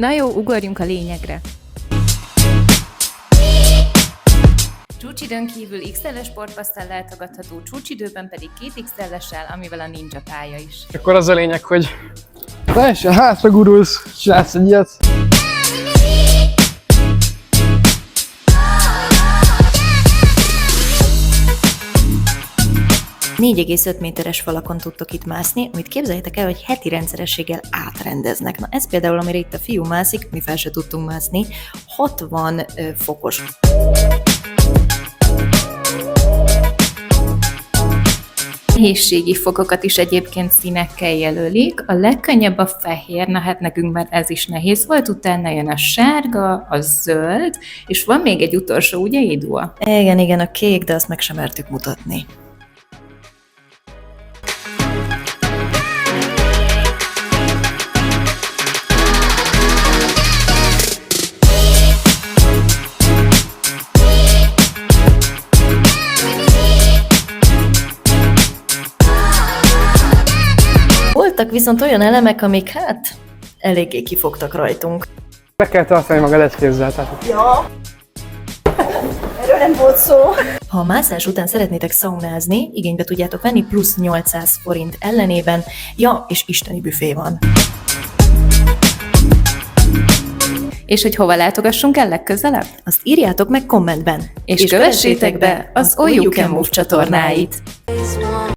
Na jó, ugorjunk a lényegre. Csúcsidőn kívül XL-es sportpasszal látogatható, csúcsidőben pedig 2 XL-essel, amivel a ninja pálya is. Akkor az a lényeg, hogy teljesen hátra gurulsz, csinálsz egy ilyet. ...4,5 méteres falakon tudtok itt mászni, amit képzeljétek el, hogy heti rendszerességgel átrendeznek. Na ez például, amire itt a fiú mászik, mi fel se tudtunk mászni, 60 fokos. Nehézségi fokokat is egyébként színekkel jelölik. A legkönnyebb a fehér, na hát nekünk már ez is nehéz volt, utána jön a sárga, a zöld, és van még egy utolsó, ugye Idua? Igen, a kék, de azt meg sem mertük mutatni. Voltak viszont olyan elemek, amik hát eléggé kifogtak rajtunk. Be kell tartani magad egy kézzel. Tehát... Ja, erről nem volt szó. Ha a mászás után szeretnétek szaunázni, igénybe tudjátok venni plusz 800 forint ellenében, ja, és isteni büfé van. És hogy hova látogassunk el legközelebb? Azt írjátok meg kommentben. És kövessétek be az All You Can Move csatornáit!